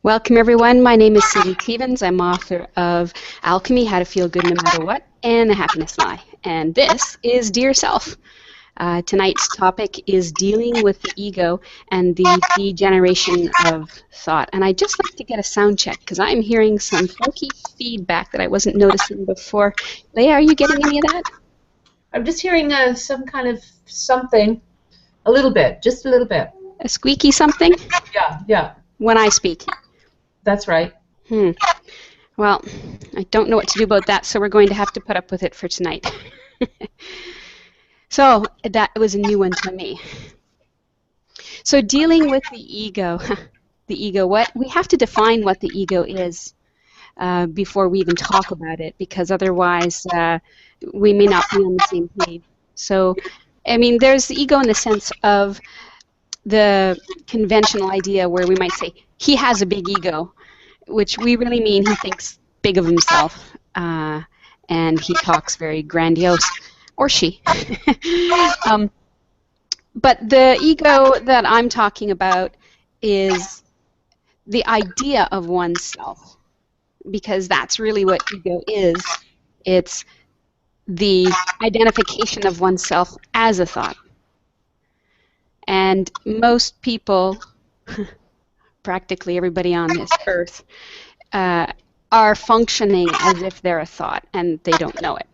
Welcome everyone, my name is Cindy Teevens. I'm author of Alchemy, How to Feel Good No Matter What, and The Happiness Lie. And this is Dear Self. Tonight's topic is dealing with the ego and the degeneration of thought. And I'd just like to get a sound check because I'm hearing some funky feedback that I wasn't noticing before. Leah, are you getting any of that? I'm just hearing some kind of something, a little bit, just a little bit. A squeaky something? Yeah. When I speak. That's right. Well, I don't know what to do about that, so we're going to have to put up with it for tonight. So that was a new one to me. So dealing with the ego, what we have to define what the ego is before we even talk about it, because otherwise we may not be on the same page. So, I mean, there's the ego in the sense of the conventional idea where we might say, he has a big ego, which we really mean he thinks big of himself and he talks very grandiose, or she. But the ego that I'm talking about is the idea of oneself, because that's really what ego is. It's the identification of oneself as a thought. And most people, practically everybody on this earth, are functioning as if they're a thought, and they don't know it.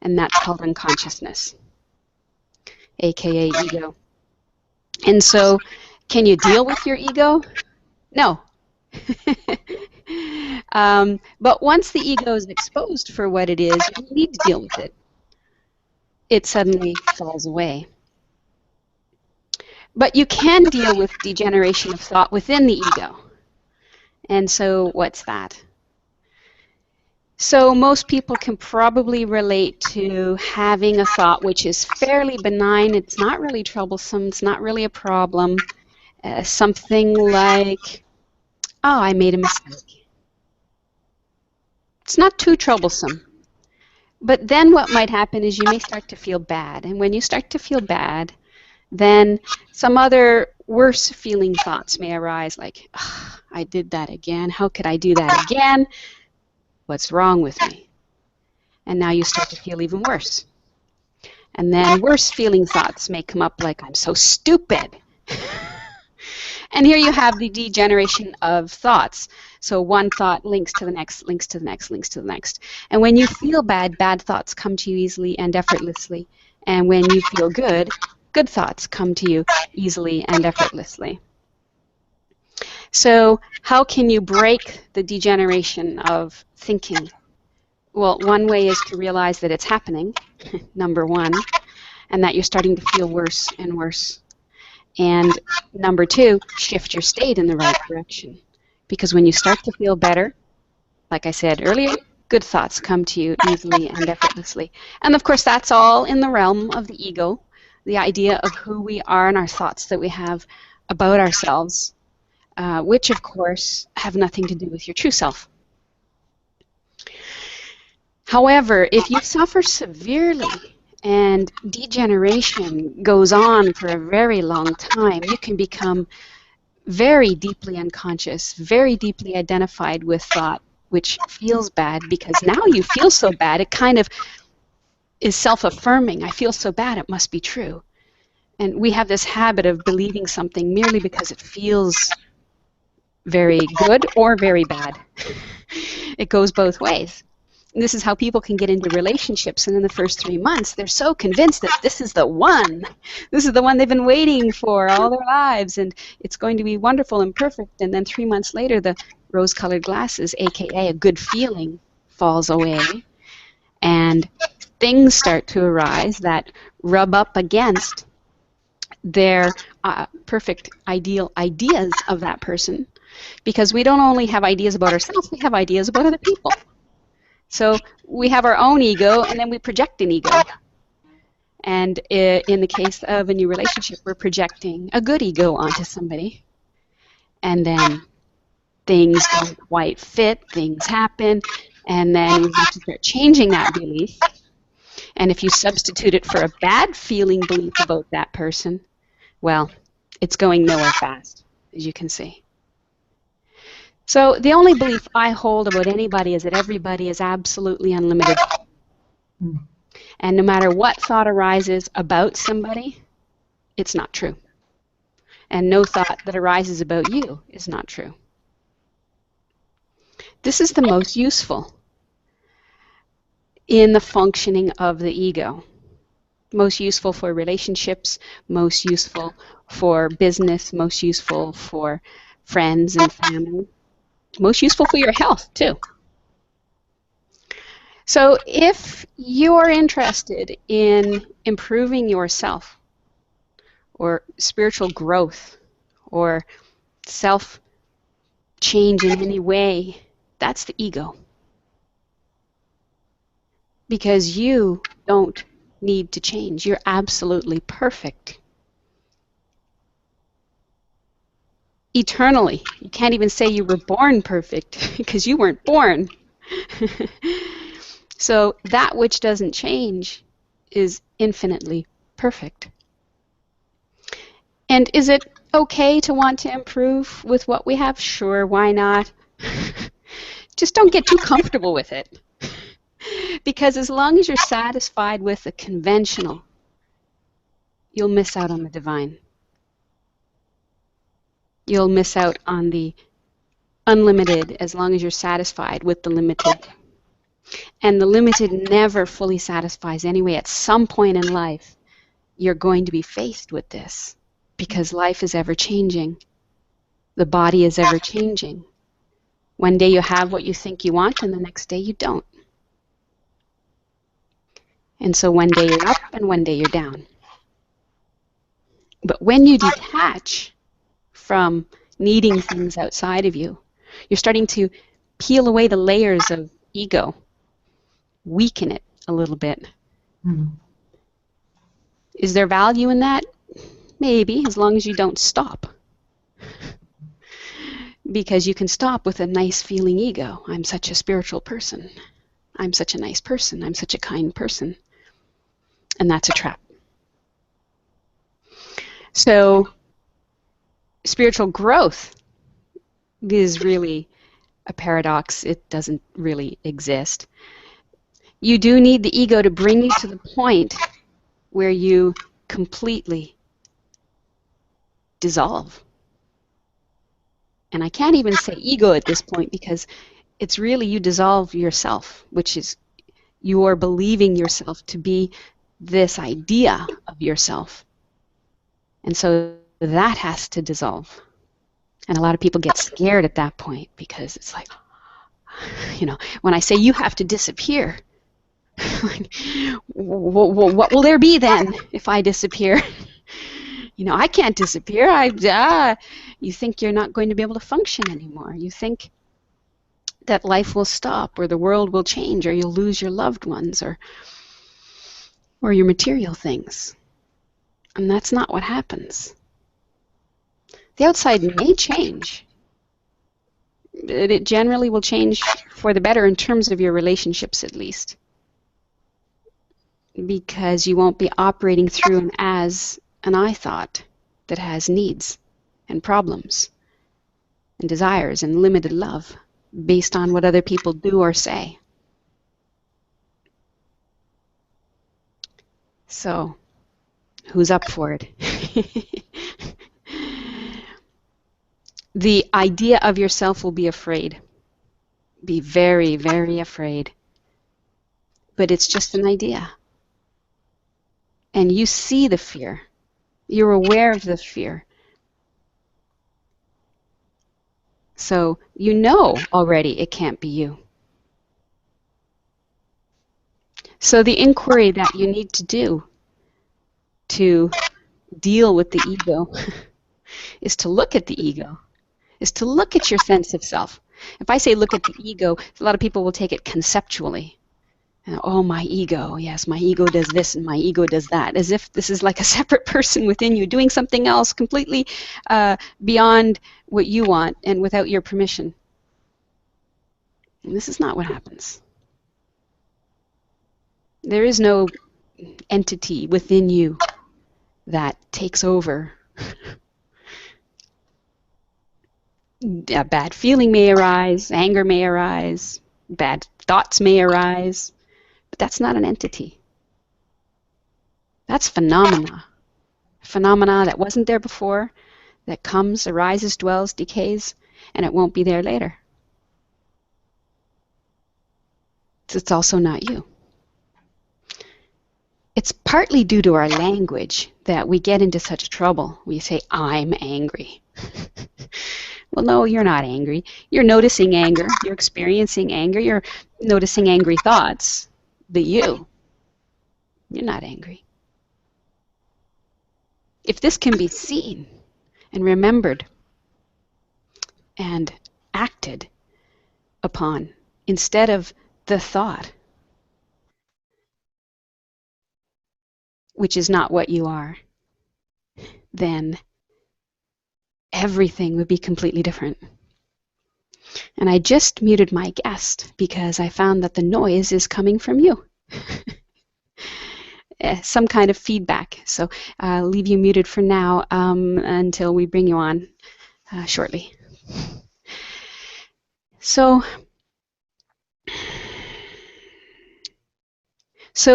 And that's called unconsciousness, aka ego. And so, can you deal with your ego? No. But once the ego is exposed for what it is, you need to deal with it. It suddenly falls away. But you can deal with degeneration of thought within the ego. And so what's that? So most people can probably relate to having a thought which is fairly benign. It's not really troublesome. It's not really a problem. Something like, oh, I made a mistake. It's not too troublesome. But then what might happen is you may start to feel bad. And when you start to feel bad, then some other worse feeling thoughts may arise, like, oh, I did that again. How could I do that again? What's wrong with me? And now you start to feel even worse. And then worse feeling thoughts may come up, like, I'm so stupid. And here you have the degeneration of thoughts. So one thought links to the next, links to the next, links to the next. And when you feel bad, bad thoughts come to you easily and effortlessly. And when you feel good, good thoughts come to you easily and effortlessly. So how can you break the degeneration of thinking? Well, one way is to realize that it's happening, number one, and that you're starting to feel worse and worse. And number two, shift your state in the right direction. Because when you start to feel better, like I said earlier, good thoughts come to you easily and effortlessly. And of course, that's all in the realm of the ego, the idea of who we are and our thoughts that we have about ourselves, which of course have nothing to do with your true self. However, if you suffer severely and degeneration goes on for a very long time, you can become very deeply unconscious, very deeply identified with thought, which feels bad because now you feel so bad, it kind of is self-affirming. I feel so bad, it must be true. And we have this habit of believing something merely because it feels very good or very bad. It goes both ways. And this is how people can get into relationships, and in the first 3 months, they're so convinced that this is the one. This is the one they've been waiting for all their lives, and it's going to be wonderful and perfect. And then 3 months later, the rose-colored glasses, aka a good feeling, falls away. And things start to arise that rub up against their perfect, ideal ideas of that person. Because we don't only have ideas about ourselves, we have ideas about other people. So we have our own ego, and then we project an ego. And in the case of a new relationship, we're projecting a good ego onto somebody. And then things don't quite fit, things happen, and then we have to start changing that belief. And if you substitute it for a bad feeling belief about that person, well, it's going nowhere fast, as you can see. So the only belief I hold about anybody is that everybody is absolutely unlimited. Mm. And no matter what thought arises about somebody, it's not true. And no thought that arises about you is not true. This is the most useful in the functioning of the ego. Most useful for relationships, most useful for business, most useful for friends and family, most useful for your health too. So if you're interested in improving yourself or spiritual growth or self change in any way, that's the ego. Because you don't need to change. You're absolutely perfect. Eternally. You can't even say you were born perfect because you weren't born. So that which doesn't change is infinitely perfect. And is it okay to want to improve with what we have? Sure, why not? Just don't get too comfortable with it. Because as long as you're satisfied with the conventional, you'll miss out on the divine. You'll miss out on the unlimited as long as you're satisfied with the limited. And the limited never fully satisfies anyway. At some point in life, you're going to be faced with this because life is ever changing. The body is ever changing. One day you have what you think you want, and the next day you don't. And so one day you're up, and one day you're down. But when you detach from needing things outside of you, you're starting to peel away the layers of ego, weaken it a little bit. Mm. Is there value in that? Maybe, as long as you don't stop. Because you can stop with a nice feeling ego. I'm such a spiritual person. I'm such a nice person. I'm such a kind person. And that's a trap. So spiritual growth is really a paradox. It doesn't really exist. You do need the ego to bring you to the point where you completely dissolve. And I can't even say ego at this point because it's really you dissolve yourself, which is you're believing yourself to be this idea of yourself. And so that has to dissolve. And a lot of people get scared at that point because it's like, when I say you have to disappear, what will there be then if I disappear? I can't disappear. You think you're not going to be able to function anymore. You think that life will stop or the world will change or you'll lose your loved ones or your material things. And that's not what happens. The outside may change, but it generally will change for the better in terms of your relationships at least. Because you won't be operating through and as an I thought that has needs and problems and desires and limited love based on what other people do or say. So, who's up for it? The idea of yourself will be afraid. Be very, very afraid. But it's just an idea. And you see the fear. You're aware of the fear. So you know already it can't be you. So the inquiry that you need to do to deal with the ego is to look at the ego, is to look at your sense of self. If I say look at the ego, a lot of people will take it conceptually. Oh, my ego, yes, my ego does this and my ego does that, as if this is like a separate person within you doing something else completely beyond what you want and without your permission. And this is not what happens. There is no entity within you that takes over. A bad feeling may arise, anger may arise, bad thoughts may arise, but that's not an entity. That's phenomena. Phenomena that wasn't there before, that comes, arises, dwells, decays, and it won't be there later. It's also not you. It's partly due to our language that we get into such trouble. We say, I'm angry. Well, no, you're not angry. You're noticing anger. You're experiencing anger. You're noticing angry thoughts. But you're not angry. If this can be seen and remembered and acted upon instead of the thought, which is not what you are, then everything would be completely different. And I just muted my guest because I found that the noise is coming from you. Some kind of feedback. So I'll leave you muted for now until we bring you on shortly. So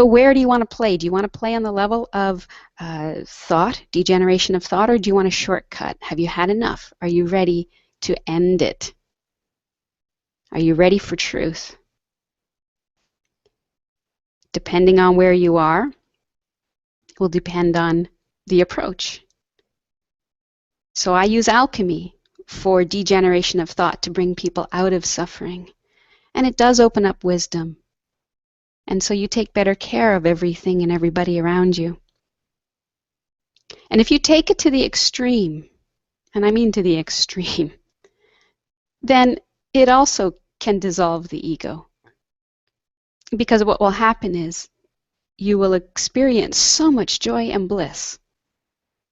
where do you want to play? Do you want to play on the level of thought, degeneration of thought, or do you want a shortcut? Have you had enough? Are you ready to end it? Are you ready for truth? Depending on where you are, will depend on the approach. So I use alchemy for degeneration of thought to bring people out of suffering. And it does open up wisdom. And so you take better care of everything and everybody around you. And if you take it to the extreme, and I mean to the extreme, then it also can dissolve the ego. Because what will happen is you will experience so much joy and bliss,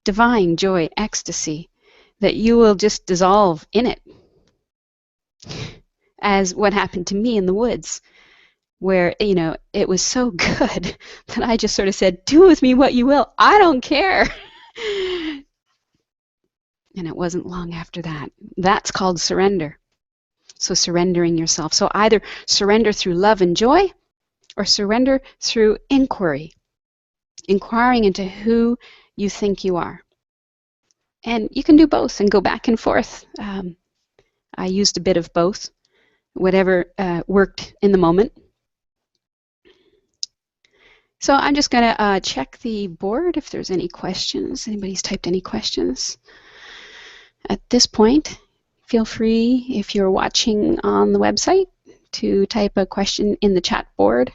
divine joy, ecstasy, that you will just dissolve in it. As what happened to me in the woods, where, it was so good that I just sort of said, do with me what you will, I don't care. And it wasn't long after that. That's called surrender. So surrendering yourself. So either surrender through love and joy, or surrender through inquiry, inquiring into who you think you are. And you can do both and go back and forth. I used a bit of both, whatever worked in the moment. So I'm just going to check the board if there's any questions. Anybody's typed any questions? At this point, feel free, if you're watching on the website, to type a question in the chat board,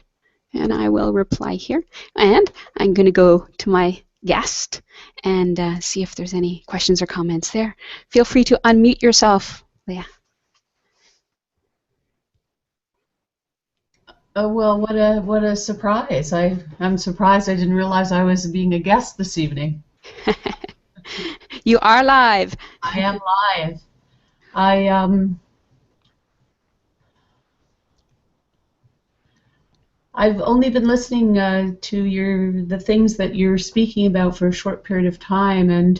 and I will reply here. And I'm going to go to my guest and see if there's any questions or comments there. Feel free to unmute yourself, Leah. Oh, well, what a surprise. I'm surprised I didn't realize I was being a guest this evening. You are live. I am live. I've only been listening to the things that you're speaking about for a short period of time, and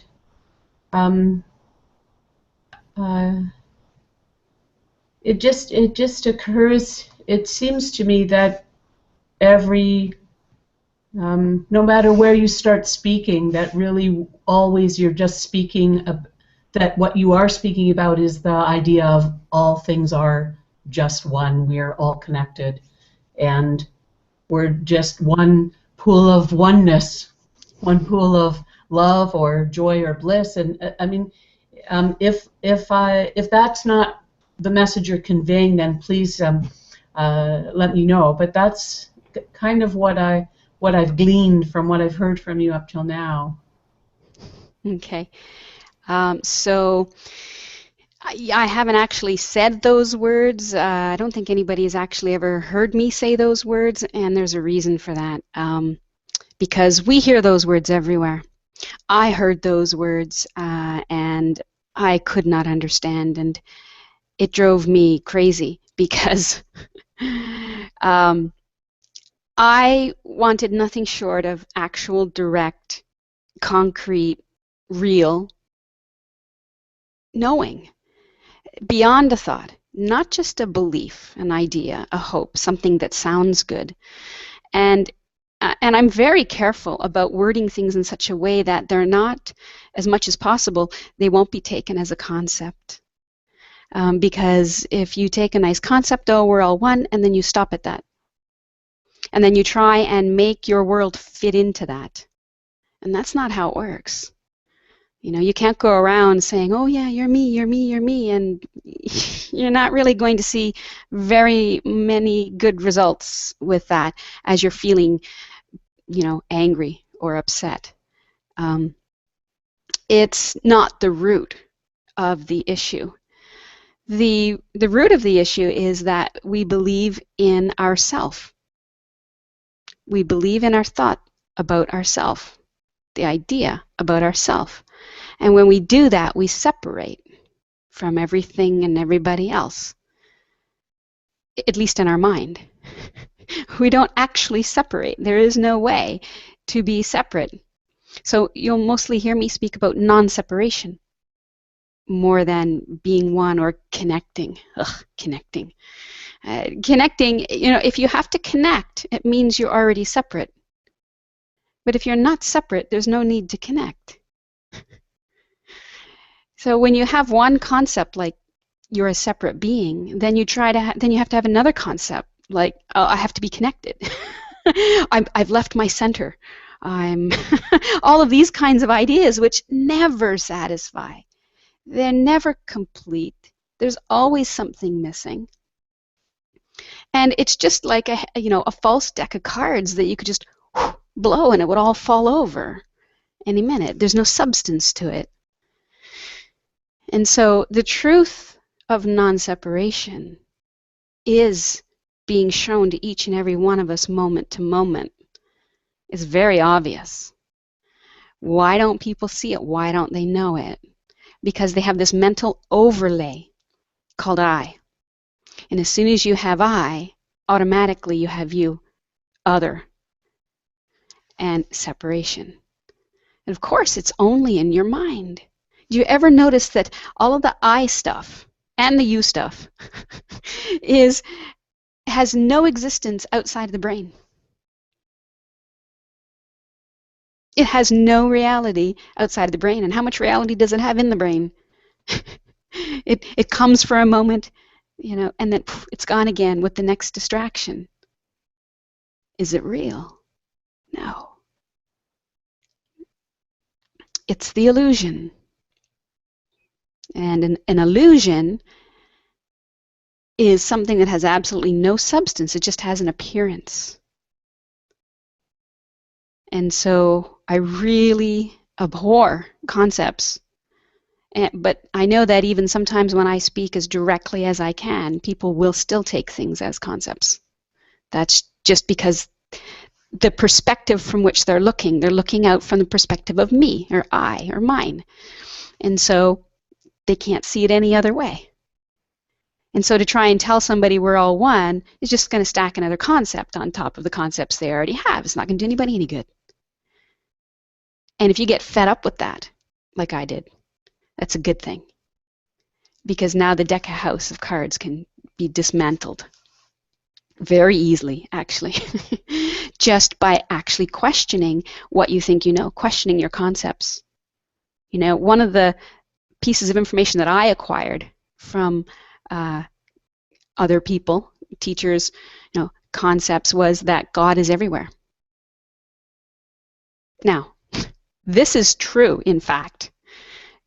it just occurs. It seems to me that no matter where you start speaking, that really always you're just speaking that what you are speaking about is the idea of all things are just one. We are all connected, and we're just one pool of oneness, one pool of love or joy or bliss. And I mean, if that's not the message you're conveying, then please let me know. But that's kind of what I've gleaned from what I've heard from you up till now. Okay. So I haven't actually said those words. I don't think anybody has actually ever heard me say those words, and there's a reason for that. Because we hear those words everywhere. I heard those words, and I could not understand, and it drove me crazy because I wanted nothing short of actual, direct, concrete, real knowing. beyond a thought, not just a belief, an idea, a hope, something that sounds good. And I'm very careful about wording things in such a way that they're not, as much as possible, they won't be taken as a concept. Because if you take a nice concept, oh, we're all one, and then you stop at that. And then you try and make your world fit into that. And that's not how it works. You know, you can't go around saying, oh yeah, you're me, you're me, you're me, and you're not really going to see very many good results with that as you're feeling, you know, angry or upset. It's not the root of the issue. The root of the issue is that we believe in ourself. We believe in our thought about ourself, the idea about ourself. And when we do that, we separate from everything and everybody else, at least in our mind. We don't actually separate. There is no way to be separate. So you'll mostly hear me speak about non-separation more than being one or connecting. Ugh, connecting. Connecting, you know, if you have to connect, it means you're already separate. But if you're not separate, there's no need to connect. So when you have one concept like you're a separate being, then you then you have to have another concept like, oh, I have to be connected. I've left my center. I'm all of these kinds of ideas which never satisfy. They're never complete. There's always something missing. And it's just like a false deck of cards that you could just blow and it would all fall over any minute. There's no substance to it. And so the truth of non-separation is being shown to each and every one of us moment to moment. It's very obvious. Why don't people see it? Why don't they know it? Because they have this mental overlay called I. And as soon as you have I, automatically you have you, other, and separation. And of course, it's only in your mind. Do you ever notice that all of the I stuff and the you stuff has no existence outside the brain? It has no reality outside the brain. And how much reality does it have in the brain? It comes for a moment, you know, and then it's gone again with the next distraction. Is it real? No. It's the illusion. And an illusion is something that has absolutely no substance. It just has an appearance. And so I really abhor concepts. But I know that even sometimes when I speak as directly as I can, people will still take things as concepts. That's just because the perspective from which they're looking out from the perspective of me or I or mine. And so they can't see it any other way. And so to try and tell somebody we're all one is just going to stack another concept on top of the concepts they already have. It's not going to do anybody any good. And if you get fed up with that, like I did, that's a good thing. Because now the deck of house of cards can be dismantled very easily, actually, just by actually questioning what you think you know, questioning your concepts. You know, one of the pieces of information that I acquired from other people, teachers, you know, concepts, was that God is everywhere. Now, this is true, in fact,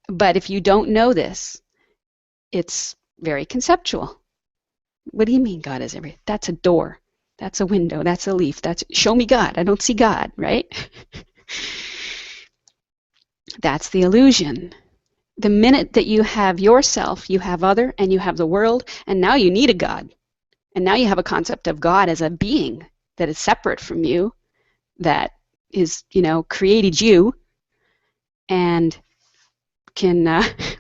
but if you don't know this, it's very conceptual. What do you mean God is everywhere? That's a door. That's a window. That's a leaf. Show me God. I don't see God, right? That's the illusion. The minute that you have yourself, you have other, and you have the world, and now you need a God. And now you have a concept of God as a being that is separate from you, that is, you know, created you, and can,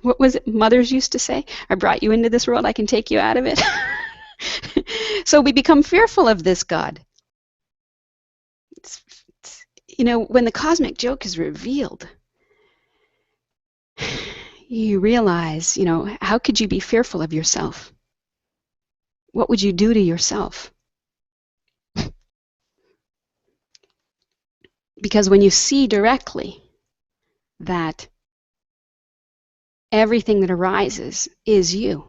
what was it mothers used to say? I brought you into this world, I can take you out of it. So we become fearful of this God. You know, when the cosmic joke is revealed, you realize, how could you be fearful of yourself? What would you do to yourself? Because when you see directly that everything that arises is you,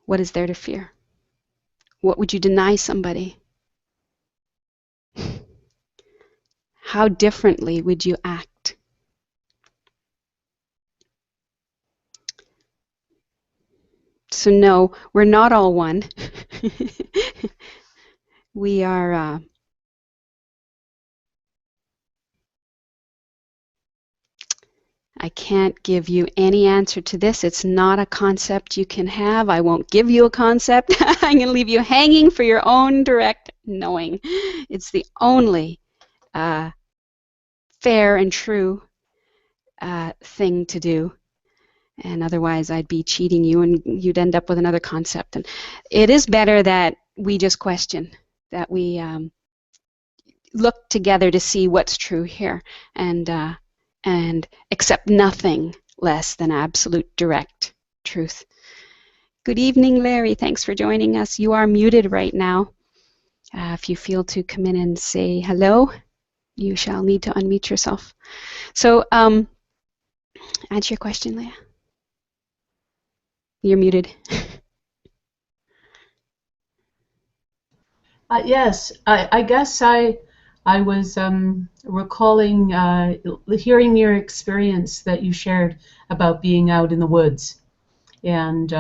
what is there to fear? What would you deny somebody? How differently would you act? So no, we're not all one. We are, I can't give you any answer to this. It's not a concept you can have. I won't give you a concept. I'm going to leave you hanging for your own direct knowing. It's the only fair and true thing to do. And otherwise I'd be cheating you and you'd end up with another concept. And it is better that we just question, that we look together to see what's true here and accept nothing less than absolute direct truth. Good evening, Larry. Thanks for joining us. You are muted right now. If you feel to come in and say hello, you shall need to unmute yourself. So, answer your question, Leah. You're muted. Yes, I guess I was recalling hearing your experience that you shared about being out in the woods and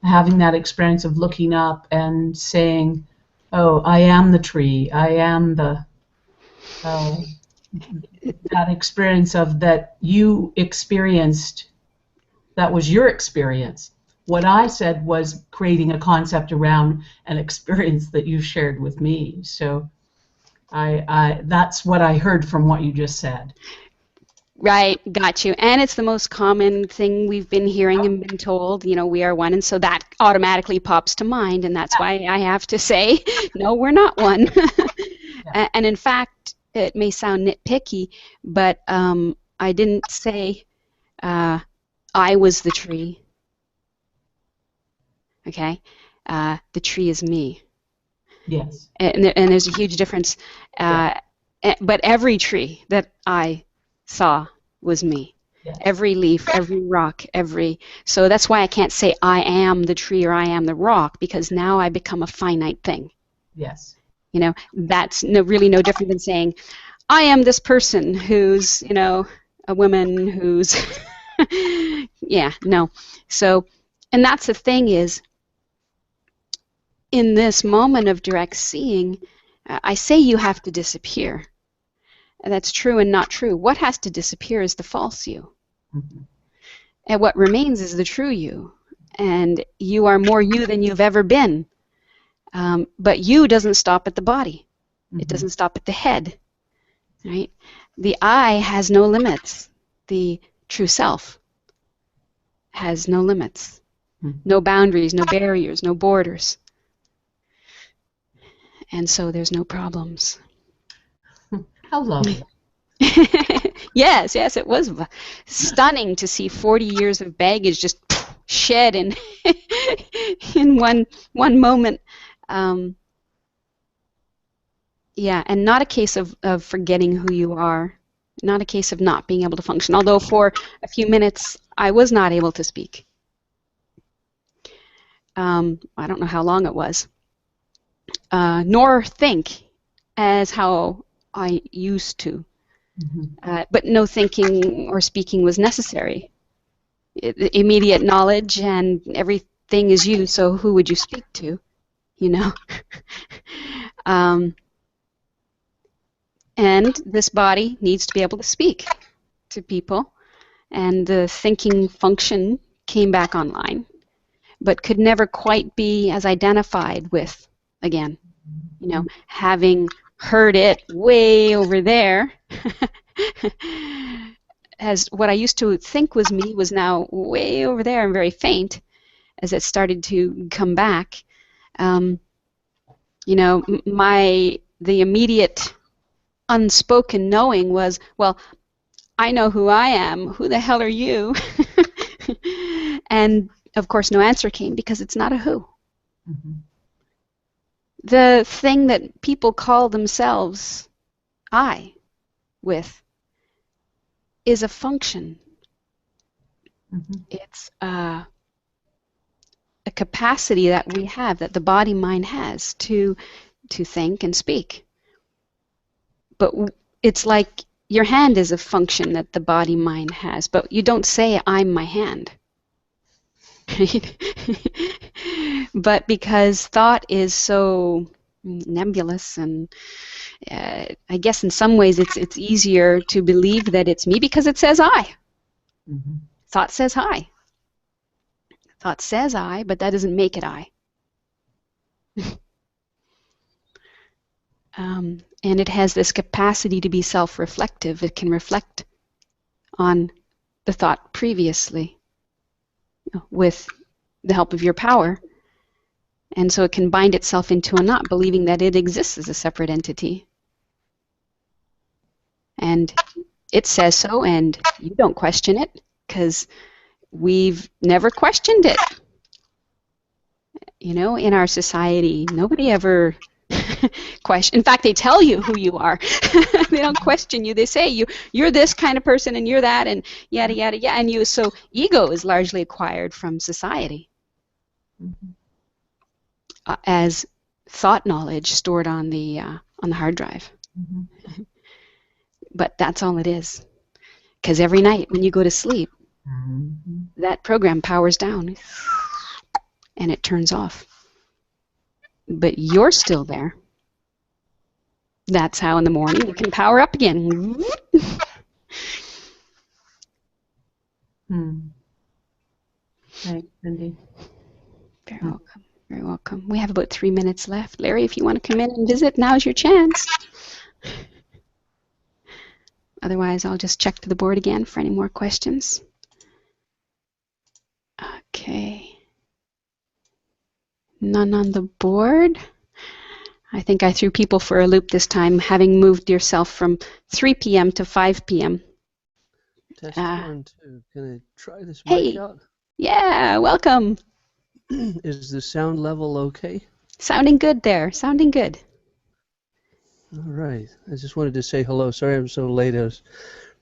having that experience of looking up and saying, "Oh, I am the tree. I am the." That experience of that you experienced, that was your experience. What I said was creating a concept around an experience that you shared with me. So I that's what I heard from what you just said. Right, got you. And it's the most common thing we've been hearing and been told, we are one. And so that automatically pops to mind. And that's why I have to say, no, we're not one. Yeah. And in fact, it may sound nitpicky, but I didn't say I was the tree. Okay? The tree is me. Yes. And there's a huge difference. But every tree that I saw was me. Yes. Every leaf, every rock, so that's why I can't say I am the tree or I am the rock, because now I become a finite thing. Yes. That's really no different than saying I am this person who's, a woman who's yeah, no. So, and that's the thing is, in this moment of direct seeing, I say you have to disappear. That's true and not true. What has to disappear is the false you. Mm-hmm. And what remains is the true you. And you are more you than you've ever been. But you doesn't stop at the body. Mm-hmm. It doesn't stop at the head. Right? The I has no limits. The true self has no limits. Mm-hmm. No boundaries, no barriers, no borders. And so there's no problems. How lovely. Yes, it was stunning to see 40 years of baggage just shed in in one moment. Yeah, and not a case of forgetting who you are, not a case of not being able to function, although for a few minutes I was not able to speak. I don't know how long it was, nor think as how I used to. Mm-hmm. But no thinking or speaking was necessary. Immediate knowledge and everything is you, so who would you speak to? And this body needs to be able to speak to people, and the thinking function came back online, but could never quite be as identified with again. Having heard it way over there, as what I used to think was me was now way over there and very faint as it started to come back. The immediate unspoken knowing was, well, I know who I am. Who the hell are you? And of course, no answer came because it's not a who. Mm-hmm. The thing that people call themselves I with is a function. Mm-hmm. It's a capacity that we have, that the body mind has to think and speak. But it's like your hand is a function that the body mind has, but you don't say I'm my hand. But because thought is so nebulous, and I guess in some ways it's easier to believe that it's me because it says I. Mm-hmm. Thought says hi. Thought says I, but that doesn't make it I. And it has this capacity to be self-reflective. It can reflect on the thought previously with the help of your power. And so it can bind itself into a knot, believing that it exists as a separate entity. And it says so, and you don't question it because we've never questioned it. You know, in our society, nobody ever question. In fact, they tell you who you are. They don't question you. They say you're this kind of person and you're that and yada yada yada. And so ego is largely acquired from society Mm-hmm. as thought knowledge stored on the hard drive. Mm-hmm. But that's all it is. Because every night when you go to sleep, Mm-hmm. that program powers down and it turns off. But you're still there. That's how in the morning you can power up again. Hmm. Thanks, Cindy. Very Hmm. welcome. Very welcome. We have about 3 minutes left. Larry, if you want to come in and visit, now's your chance. Otherwise, I'll just check to the board again for any more questions. Okay. None on the board. I think I threw people for a loop this time, having moved yourself from 3 p.m. to 5 p.m. Test 1, 2. Can I try this mic Hey, out? yeah, welcome. Is the sound level okay? Sounding good there. Sounding good. All right. I just wanted to say hello. Sorry I'm so late. I was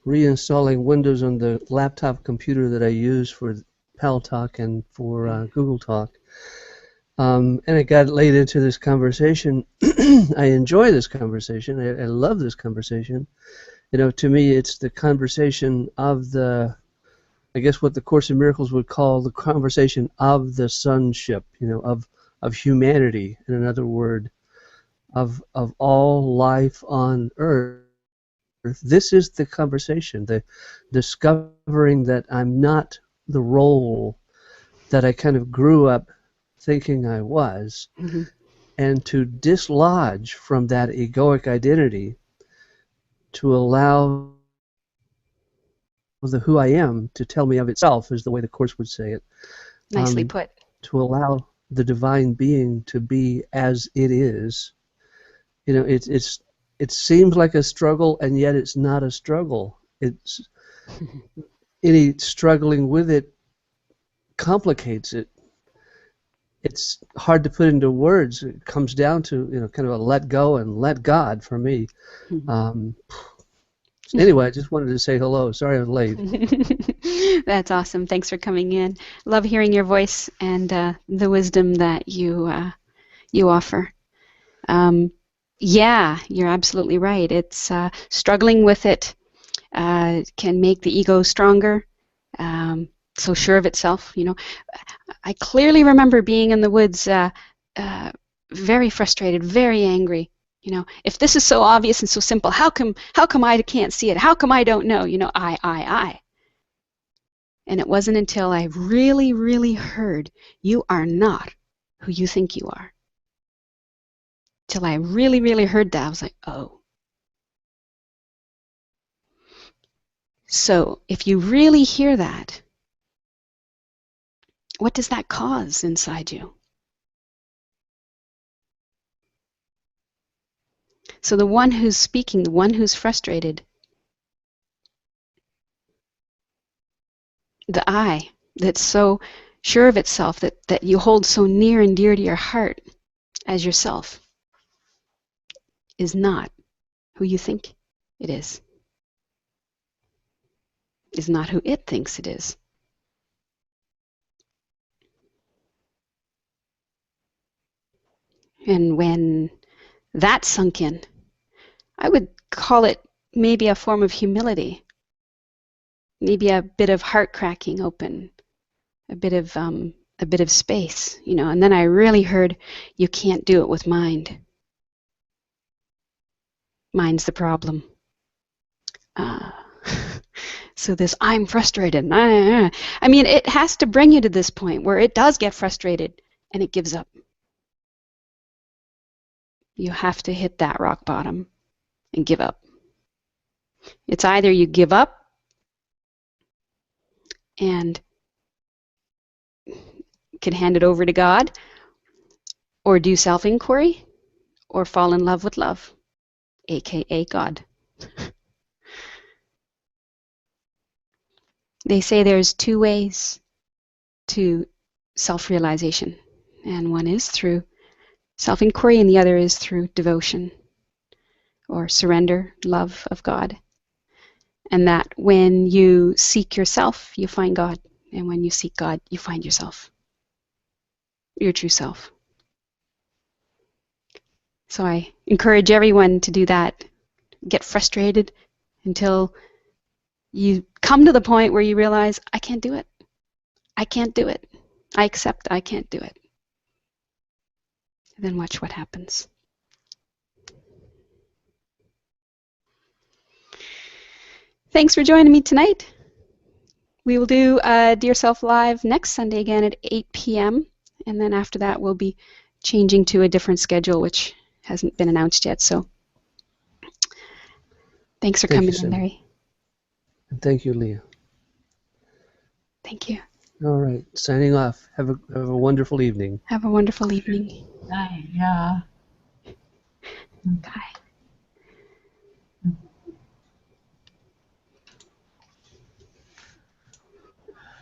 reinstalling Windows on the laptop computer that I use for Pal Talk and for Google Talk. And I got late into this conversation. I enjoy this conversation. I love this conversation. You know, to me, it's the conversation of the, I guess what the Course in Miracles would call the conversation of the sonship, you know, of humanity, in another word, of all life on earth. This is the conversation, the discovering that I'm not the role that I kind of grew up thinking I was, Mm-hmm. and to dislodge from that egoic identity to allow the who I am to tell me of itself, is the way the Course would say it. Nicely put. To allow the divine being to be as it is. You know, it seems like a struggle, and yet it's not a struggle. It's any struggling with it complicates it. It's hard to put into words. It comes down to, you know, kind of a let go and let God for me. Anyway, I just wanted to say hello. Sorry I was late. That's awesome. Thanks for coming in. Love hearing your voice and the wisdom that you offer. Yeah, you're absolutely right. It's struggling with it can make the ego stronger, so sure of itself. You know, I clearly remember being in the woods, very frustrated, very angry. You know, if this is so obvious and so simple, how come I can't see it? How come I don't know? You know, I. And it wasn't until I really, really heard you are not who you think you are. Till I really, really heard that, I was like, oh. So if you really hear that, what does that cause inside you? So the one who's speaking, the one who's frustrated, The I that's so sure of itself, that you hold so near and dear to your heart as yourself, is not who you think it is not who it thinks it is. And when that sunk in, I would call it maybe a form of humility, maybe a bit of heart cracking open, a bit of space, And then I really heard, you can't do it with mind. Mind's the problem. So this, I'm frustrated. I mean, it has to bring you to this point where it does get frustrated and it gives up. You have to hit that rock bottom and give up. It's either you give up and can hand it over to God, or do self-inquiry, or fall in love with love, aka God. They say there's two ways to self-realization, and one is through self-inquiry and the other is through devotion or surrender, love of God. And that when you seek yourself, you find God, and when you seek God, you find yourself, your true self. So I encourage everyone to do that. Get frustrated until you come to the point where you realize, I can't do it. I can't do it. I accept I can't do it. And then watch what happens. Thanks for joining me tonight. We will do Dear Self Live next Sunday again at 8 p.m. And then after that, we'll be changing to a different schedule, which hasn't been announced yet. So thanks for coming in, Larry. And thank you, Leah. Thank you. All right, signing off. Have a wonderful evening. Have a wonderful evening. Bye. Yeah. Bye.